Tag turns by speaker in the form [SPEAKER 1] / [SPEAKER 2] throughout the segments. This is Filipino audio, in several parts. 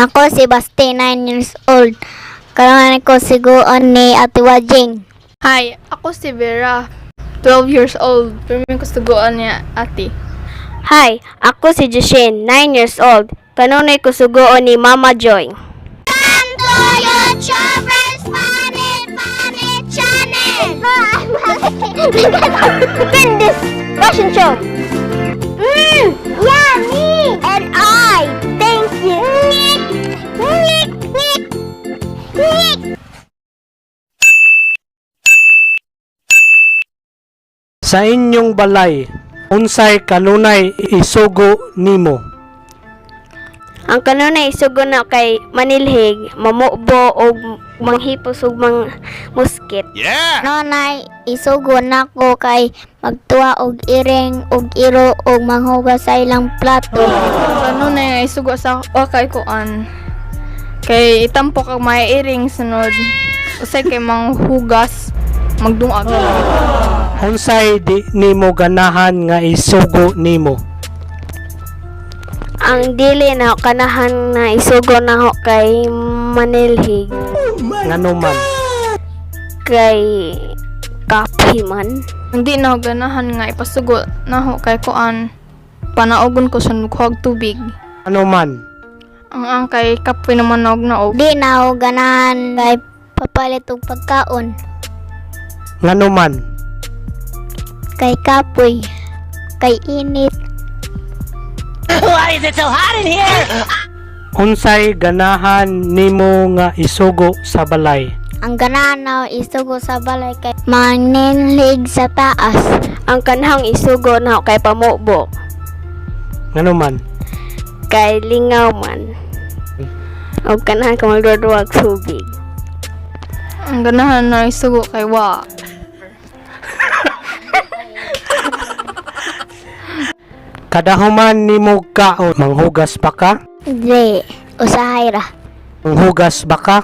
[SPEAKER 1] Ako si Basti, 9 years old. Karon ko siguon ni Ate Wajing.
[SPEAKER 2] Hi, ako si Vera, 12 years old. Pirmi ko suguan niya ate.
[SPEAKER 3] Hi, ako si Jushin, 9 years old. Kanunay ko sugoon ni Mama Joy.
[SPEAKER 1] Come to YouTubers Funny Channel! In this fashion show. Yummy! And I thank you. Nick, Nick, Nick.
[SPEAKER 4] Sa inyong balay, unsay kanunay isugo nimo?
[SPEAKER 3] Ang kanunay isugo na kay manilhig, mamubo o manghipos ug mang muskit.
[SPEAKER 1] Nonay, isugo na ko kay magtuwa og iring og iro og manghugas sa ilang plato.
[SPEAKER 2] Ano na yung isugo sa wakay kuan. Kay itampo kag may iring sunod. Usay kay manghugas, magdungag.
[SPEAKER 4] Unsay di nimo ganahan nga isugo nimo?
[SPEAKER 3] Ang dili na ako kanahan na isugo na ako kay manilhig,
[SPEAKER 4] Ngano man?
[SPEAKER 3] kay kapi man.
[SPEAKER 2] Hindi na ako ganahan nga ipasugo na ako kay kuan. Panaogon ko sa nukhuag tubig.
[SPEAKER 4] Ano man?
[SPEAKER 2] Ang kay kapoy naman og naog.
[SPEAKER 1] Di na ako ganahan kay papalit og pagkaon.
[SPEAKER 4] Ngano man?
[SPEAKER 1] Kay kapoy. Kay init.
[SPEAKER 4] Unsay ganahan nimo nga isugo sa balay?
[SPEAKER 1] Ang ganahan na isugo sa balay kay maninlig sa taas.
[SPEAKER 3] Ang kanahang isugo na ako kay pamubo,
[SPEAKER 4] Ngano man?
[SPEAKER 3] kay lingaw man. O kanahan ka magduduwag tubig.
[SPEAKER 2] Ang ganahan na isugo kay wa.
[SPEAKER 4] Kadahuman nimo kaon, manghugas ba ka?
[SPEAKER 1] Di. Usahay ra.
[SPEAKER 4] Manghugas ba ka?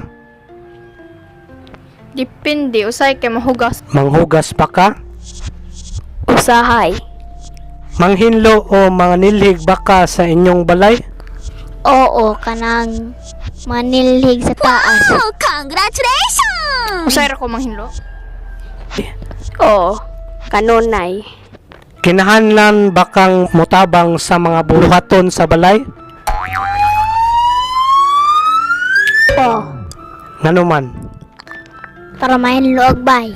[SPEAKER 2] Dipindi usay kay mahugas.
[SPEAKER 4] Manghugas ba ka?
[SPEAKER 3] Usahay.
[SPEAKER 4] Manghinlo o manilhig ba ka sa inyong balay?
[SPEAKER 1] Oo, kanang manilhig sa taas.
[SPEAKER 2] Usay ra ko manghinlo.
[SPEAKER 3] Oo, kanunay.
[SPEAKER 4] Kinahanglan ba kang mutabang sa mga buhaton sa balay?
[SPEAKER 1] Oo.
[SPEAKER 4] Ngano man?
[SPEAKER 1] Para mahinlo og bay.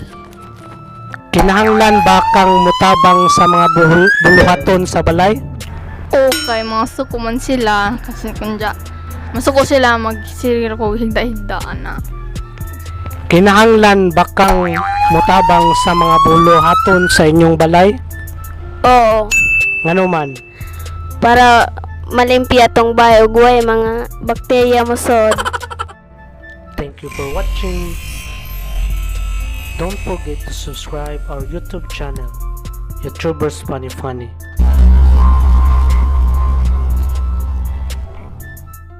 [SPEAKER 4] Kinahanglan ba kang mutabang sa mga buluhaton sa balay?
[SPEAKER 2] Okay, mga suko man sila kasi kanya masuko sila magsirir ko higda-higdaan na.
[SPEAKER 4] Kinahanglan ba kang mutabang sa mga buluhaton sa inyong balay?
[SPEAKER 3] Oo,
[SPEAKER 4] Ngano man?
[SPEAKER 3] para malimpya tong bahay ug way mga bakterya mosod.
[SPEAKER 4] Thank you for watching. Don't forget to subscribe our YouTube channel, YouTubers Funny Funny.